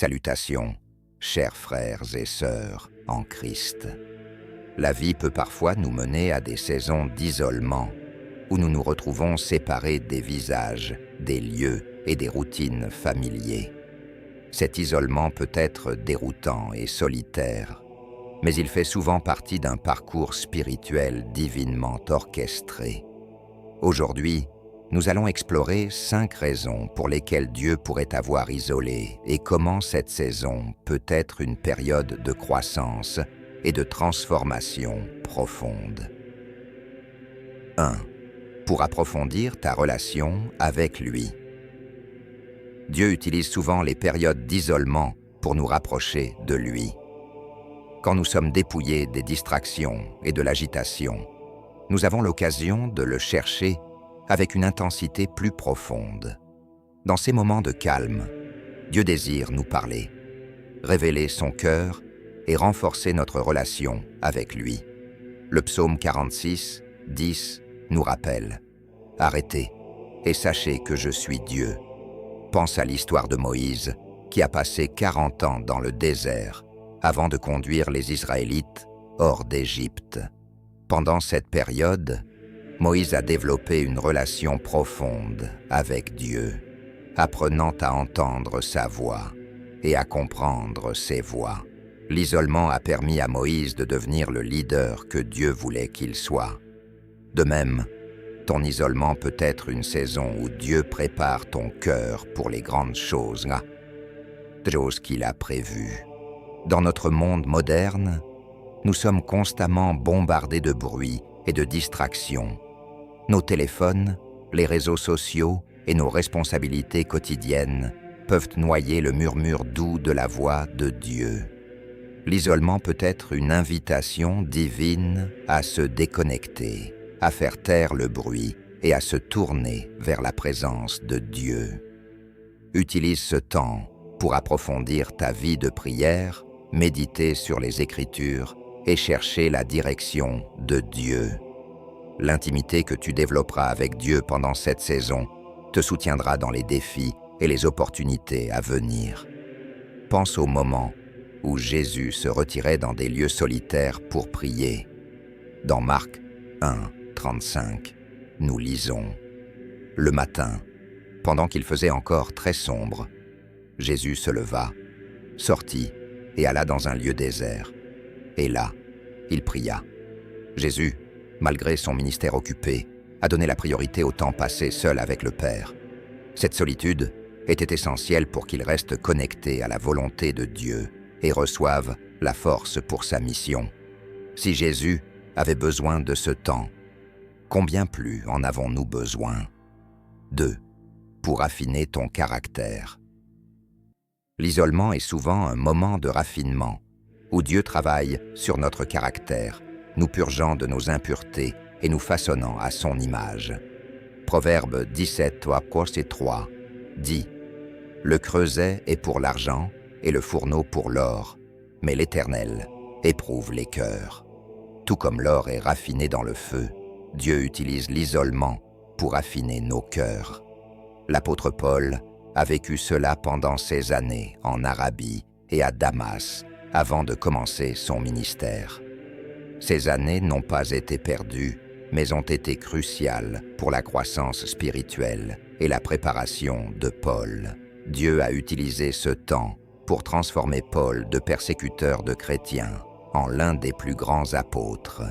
Salutations, chers frères et sœurs en Christ. La vie peut parfois nous mener à des saisons d'isolement, où nous nous retrouvons séparés des visages, des lieux et des routines familiers. Cet isolement peut être déroutant et solitaire, mais il fait souvent partie d'un parcours spirituel divinement orchestré. Aujourd'hui, nous allons explorer 5 raisons pour lesquelles Dieu pourrait t'avoir isolé et comment cette saison peut être une période de croissance et de transformation profonde. 1. Pour approfondir ta relation avec lui. Dieu utilise souvent les périodes d'isolement pour nous rapprocher de lui. Quand nous sommes dépouillés des distractions et de l'agitation, nous avons l'occasion de le chercher avec une intensité plus profonde. Dans ces moments de calme, Dieu désire nous parler, révéler son cœur et renforcer notre relation avec lui. Le psaume 46, 10 nous rappelle « Arrêtez et sachez que je suis Dieu ». Pense à l'histoire de Moïse qui a passé 40 ans dans le désert avant de conduire les Israélites hors d'Égypte. Pendant cette période, Moïse a développé une relation profonde avec Dieu, apprenant à entendre sa voix et à comprendre ses voies. L'isolement a permis à Moïse de devenir le leader que Dieu voulait qu'il soit. De même, ton isolement peut être une saison où Dieu prépare ton cœur pour les grandes choses qu'il a prévues. Dans notre monde moderne, nous sommes constamment bombardés de bruit et de distractions. Nos téléphones, les réseaux sociaux et nos responsabilités quotidiennes peuvent noyer le murmure doux de la voix de Dieu. L'isolement peut être une invitation divine à se déconnecter, à faire taire le bruit et à se tourner vers la présence de Dieu. Utilise ce temps pour approfondir ta vie de prière, méditer sur les Écritures et chercher la direction de Dieu. L'intimité que tu développeras avec Dieu pendant cette saison te soutiendra dans les défis et les opportunités à venir. Pense au moment où Jésus se retirait dans des lieux solitaires pour prier. Dans Marc 1, 35, nous lisons « Le matin, pendant qu'il faisait encore très sombre, Jésus se leva, sortit et alla dans un lieu désert. Et là, il pria. Jésus, malgré son ministère occupé, a donné la priorité au temps passé seul avec le Père. Cette solitude était essentielle pour qu'il reste connecté à la volonté de Dieu et reçoive la force pour sa mission. Si Jésus avait besoin de ce temps, combien plus en avons-nous besoin? 2. Pour affiner ton caractère. L'isolement est souvent un moment de raffinement, où Dieu travaille sur notre caractère, nous purgeant de nos impuretés et nous façonnant à son image. Proverbe 17, 3 dit « Le creuset est pour l'argent et le fourneau pour l'or, mais l'Éternel éprouve les cœurs. » Tout comme l'or est raffiné dans le feu, Dieu utilise l'isolement pour affiner nos cœurs. L'apôtre Paul a vécu cela pendant ses années en Arabie et à Damas avant de commencer son ministère. Ces années n'ont pas été perdues, mais ont été cruciales pour la croissance spirituelle et la préparation de Paul. Dieu a utilisé ce temps pour transformer Paul de persécuteur de chrétiens en l'un des plus grands apôtres.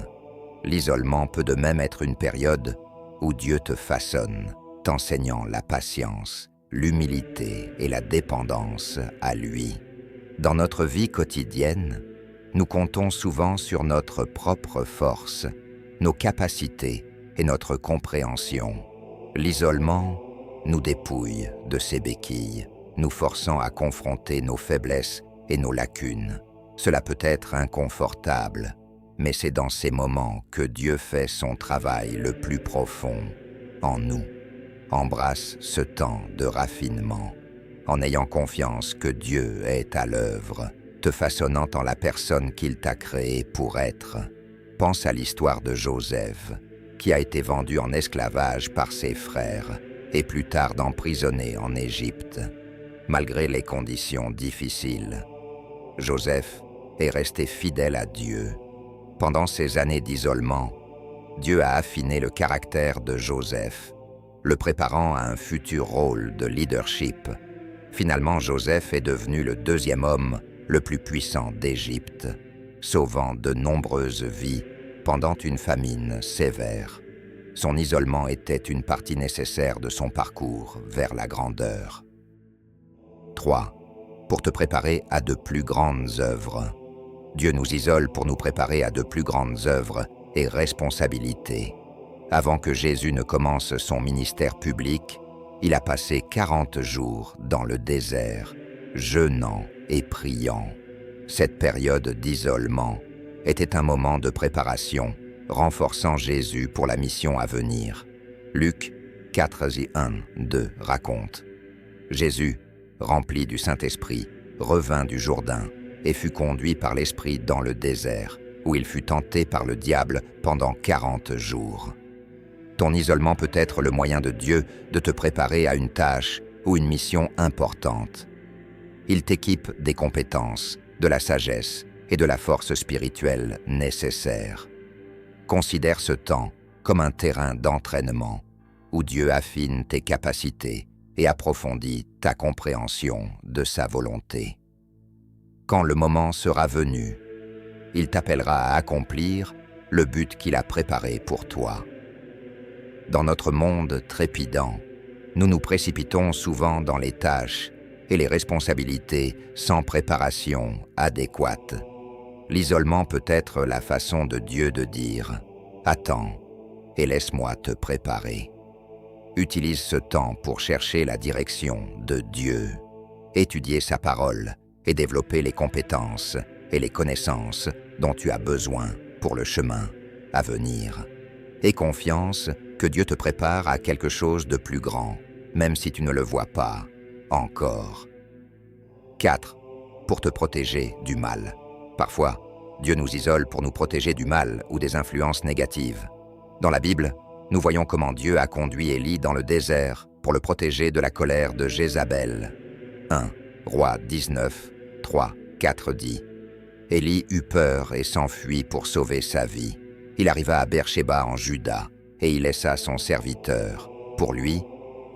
L'isolement peut de même être une période où Dieu te façonne, t'enseignant la patience, l'humilité et la dépendance à lui. Dans notre vie quotidienne, nous comptons souvent sur notre propre force, nos capacités et notre compréhension. L'isolement nous dépouille de ces béquilles, nous forçant à confronter nos faiblesses et nos lacunes. Cela peut être inconfortable, mais c'est dans ces moments que Dieu fait son travail le plus profond en nous. Embrasse ce temps de raffinement, en ayant confiance que Dieu est à l'œuvre, te façonnant en la personne qu'il t'a créée pour être. Pense à l'histoire de Joseph, qui a été vendu en esclavage par ses frères, et plus tard emprisonné en Égypte. malgré les conditions difficiles. Joseph est resté fidèle à Dieu. Pendant ces années d'isolement, Dieu a affiné le caractère de Joseph, le préparant à un futur rôle de leadership. Finalement, Joseph est devenu le deuxième homme le plus puissant d'Égypte, sauvant de nombreuses vies pendant une famine sévère. Son isolement était une partie nécessaire de son parcours vers la grandeur. 3. Pour te préparer à de plus grandes œuvres. Dieu nous isole pour nous préparer à de plus grandes œuvres et responsabilités. Avant que Jésus ne commence son ministère public, il a passé 40 jours dans le désert, jeûnant et priant. Cette période d'isolement était un moment de préparation, renforçant Jésus pour la mission à venir. Luc 4:1-2 raconte: Jésus, rempli du Saint-Esprit, revint du Jourdain et fut conduit par l'Esprit dans le désert, où il fut tenté par le diable pendant 40 jours. Ton isolement peut être le moyen de Dieu de te préparer à une tâche ou une mission importante. Il t'équipe des compétences, de la sagesse et de la force spirituelle nécessaires. Considère ce temps comme un terrain d'entraînement où Dieu affine tes capacités et approfondit ta compréhension de sa volonté. Quand le moment sera venu, il t'appellera à accomplir le but qu'il a préparé pour toi. Dans notre monde trépidant, nous nous précipitons souvent dans les tâches et les responsabilités sans préparation adéquate. L'isolement peut être la façon de Dieu de dire « Attends et laisse-moi te préparer ». Utilise ce temps pour chercher la direction de Dieu, étudier sa parole et développer les compétences et les connaissances dont tu as besoin pour le chemin à venir. Aie confiance que Dieu te prépare à quelque chose de plus grand, même si tu ne le vois pas encore. 4. Pour te protéger du mal. Parfois, Dieu nous isole pour nous protéger du mal ou des influences négatives. Dans la Bible, nous voyons comment Dieu a conduit Élie dans le désert pour le protéger de la colère de Jézabel. 1 Roi 19, 3, 4 dit: Élie eut peur et s'enfuit pour sauver sa vie. Il arriva à Beersheba en Juda et y laissa son serviteur. Pour lui,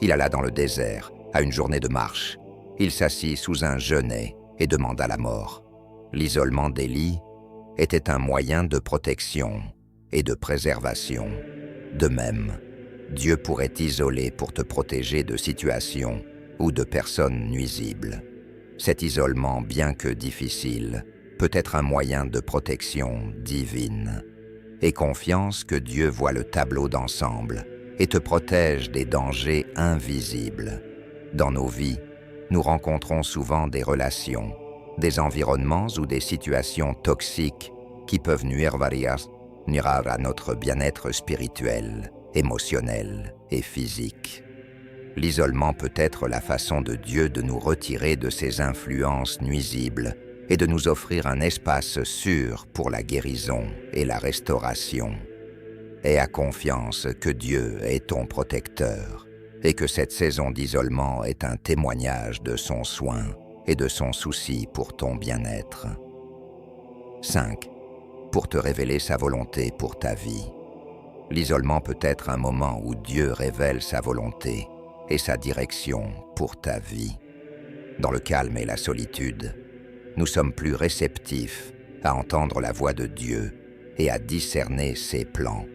il alla dans le désert, à une journée de marche. Il s'assit sous un genêt et demanda la mort. L'isolement d'Élie était un moyen de protection et de préservation. De même, Dieu pourrait t'isoler pour te protéger de situations ou de personnes nuisibles. Cet isolement, bien que difficile, peut être un moyen de protection divine. Aie confiance que Dieu voit le tableau d'ensemble et te protège des dangers invisibles. Dans nos vies, nous rencontrons souvent des relations, des environnements ou des situations toxiques qui peuvent nuire à notre bien-être spirituel, émotionnel et physique. L'isolement peut être la façon de Dieu de nous retirer de ces influences nuisibles et de nous offrir un espace sûr pour la guérison et la restauration. Aie confiance que Dieu est ton protecteur et que cette saison d'isolement est un témoignage de son soin et de son souci pour ton bien-être. 5. Pour te révéler sa volonté pour ta vie. L'isolement peut être un moment où Dieu révèle sa volonté et sa direction pour ta vie. Dans le calme et la solitude, nous sommes plus réceptifs à entendre la voix de Dieu et à discerner ses plans.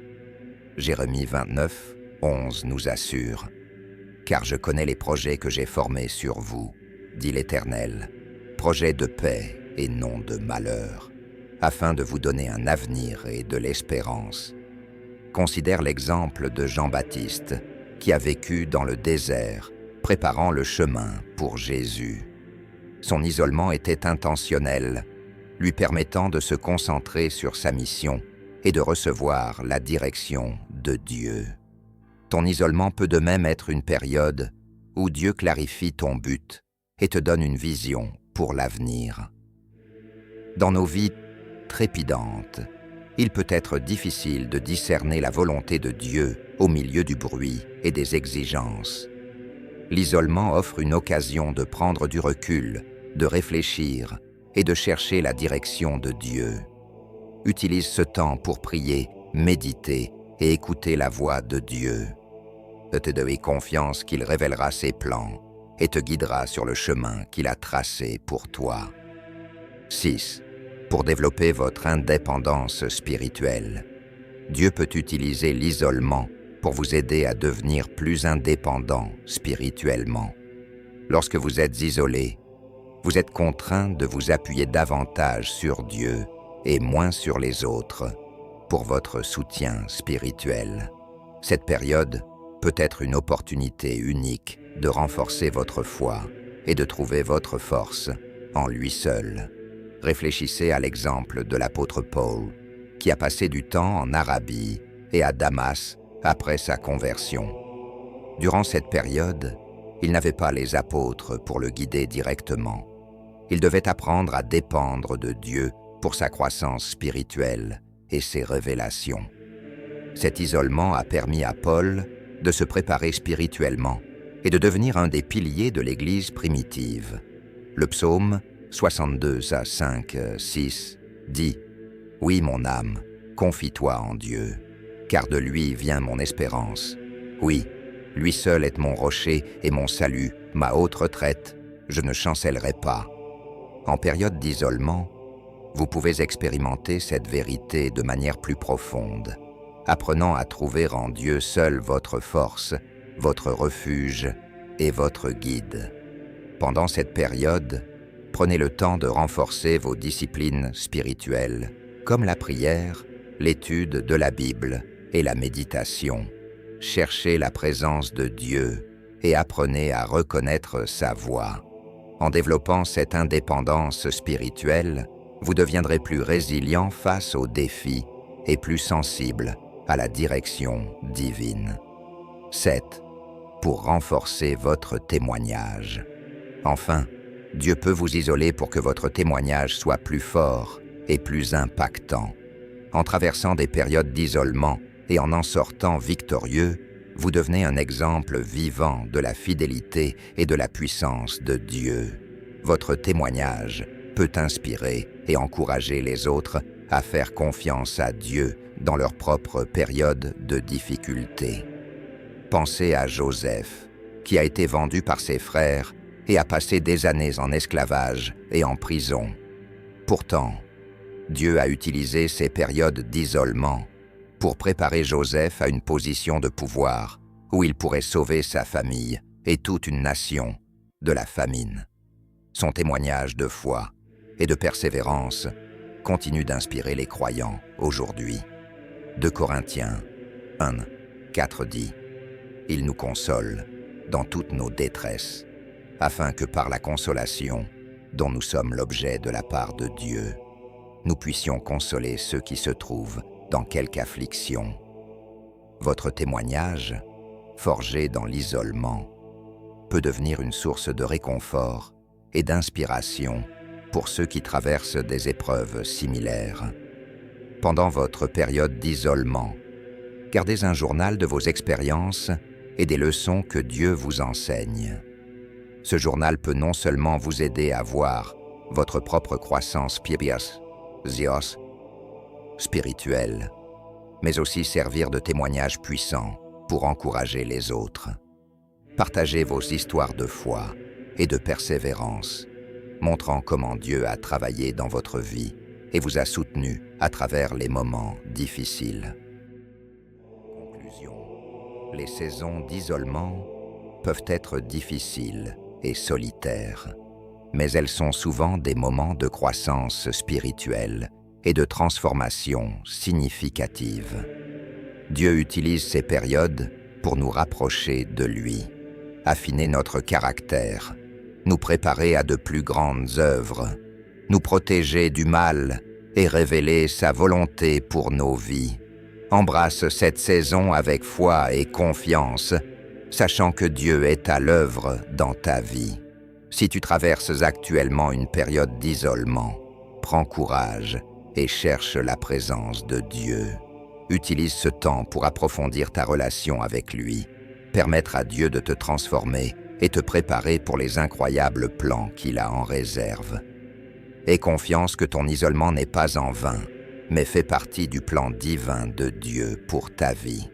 Jérémie 29, 11 nous assure: « Car je connais les projets que j'ai formés sur vous, dit l'Éternel, projets de paix et non de malheur, afin de vous donner un avenir et de l'espérance. » Considère l'exemple de Jean-Baptiste, qui a vécu dans le désert, préparant le chemin pour Jésus. Son isolement était intentionnel, lui permettant de se concentrer sur sa mission et de recevoir la direction de Dieu. Ton isolement peut de même être une période où Dieu clarifie ton but et te donne une vision pour l'avenir. Dans nos vies trépidantes, il peut être difficile de discerner la volonté de Dieu au milieu du bruit et des exigences. L'isolement offre une occasion de prendre du recul, de réfléchir et de chercher la direction de Dieu. Utilise ce temps pour prier, méditer et écouter la voix de Dieu. Te donner confiance qu'il révélera ses plans et te guidera sur le chemin qu'il a tracé pour toi. 6. Pour développer votre indépendance spirituelle. Dieu peut utiliser l'isolement pour vous aider à devenir plus indépendant spirituellement. Lorsque vous êtes isolé, vous êtes contraint de vous appuyer davantage sur Dieu et moins sur les autres pour votre soutien spirituel. Cette période peut être une opportunité unique de renforcer votre foi et de trouver votre force en lui seul. Réfléchissez à l'exemple de l'apôtre Paul, qui a passé du temps en Arabie et à Damas après sa conversion. Durant cette période, il n'avait pas les apôtres pour le guider directement. Il devait apprendre à dépendre de Dieu pour sa croissance spirituelle et ses révélations. Cet isolement a permis à Paul de se préparer spirituellement et de devenir un des piliers de l'Église primitive. Le psaume 62 à 5, 6 dit « Oui, mon âme, confie-toi en Dieu, car de lui vient mon espérance. Oui, lui seul est mon rocher et mon salut, ma haute retraite, je ne chancellerai pas. » En période d'isolement, vous pouvez expérimenter cette vérité de manière plus profonde, apprenant à trouver en Dieu seul votre force, votre refuge et votre guide. Pendant cette période, prenez le temps de renforcer vos disciplines spirituelles, comme la prière, l'étude de la Bible et la méditation. Cherchez la présence de Dieu et apprenez à reconnaître sa voix. En développant cette indépendance spirituelle, vous deviendrez plus résilient face aux défis et plus sensible à la direction divine. 7. Pour renforcer votre témoignage. Enfin, Dieu peut vous isoler pour que votre témoignage soit plus fort et plus impactant. En traversant des périodes d'isolement et en sortant victorieux, vous devenez un exemple vivant de la fidélité et de la puissance de Dieu. Votre témoignage peut inspirer et encourager les autres à faire confiance à Dieu dans leur propre période de difficulté. Pensez à Joseph, qui a été vendu par ses frères et a passé des années en esclavage et en prison. Pourtant, Dieu a utilisé ces périodes d'isolement pour préparer Joseph à une position de pouvoir où il pourrait sauver sa famille et toute une nation de la famine. Son témoignage de foi et de persévérance continue d'inspirer les croyants aujourd'hui. 2 Corinthiens 1, 4 dit « Il nous console dans toutes nos détresses, afin que par la consolation dont nous sommes l'objet de la part de Dieu, nous puissions consoler ceux qui se trouvent dans quelque affliction. » Votre témoignage, forgé dans l'isolement, peut devenir une source de réconfort et d'inspiration pour ceux qui traversent des épreuves similaires. Pendant votre période d'isolement, gardez un journal de vos expériences et des leçons que Dieu vous enseigne. Ce journal peut non seulement vous aider à voir votre propre croissance spirituelle, mais aussi servir de témoignage puissant pour encourager les autres. Partagez vos histoires de foi et de persévérance, montrant comment Dieu a travaillé dans votre vie et vous a soutenu à travers les moments difficiles. Conclusion. Les saisons d'isolement peuvent être difficiles et solitaires, mais elles sont souvent des moments de croissance spirituelle et de transformation significative. Dieu utilise ces périodes pour nous rapprocher de lui, affiner notre caractère, nous préparer à de plus grandes œuvres, nous protéger du mal et révéler sa volonté pour nos vies. Embrasse cette saison avec foi et confiance, sachant que Dieu est à l'œuvre dans ta vie. Si tu traverses actuellement une période d'isolement, prends courage et cherche la présence de Dieu. Utilise ce temps pour approfondir ta relation avec lui, permettre à Dieu de te transformer et te préparer pour les incroyables plans qu'il a en réserve. Aie confiance que ton isolement n'est pas en vain, mais fait partie du plan divin de Dieu pour ta vie.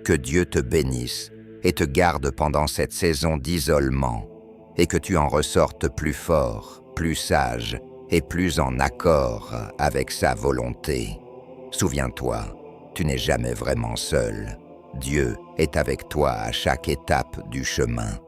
Que Dieu te bénisse et te garde pendant cette saison d'isolement, et que tu en ressortes plus fort, plus sage et plus en accord avec sa volonté. Souviens-toi, tu n'es jamais vraiment seul. Dieu est avec toi à chaque étape du chemin.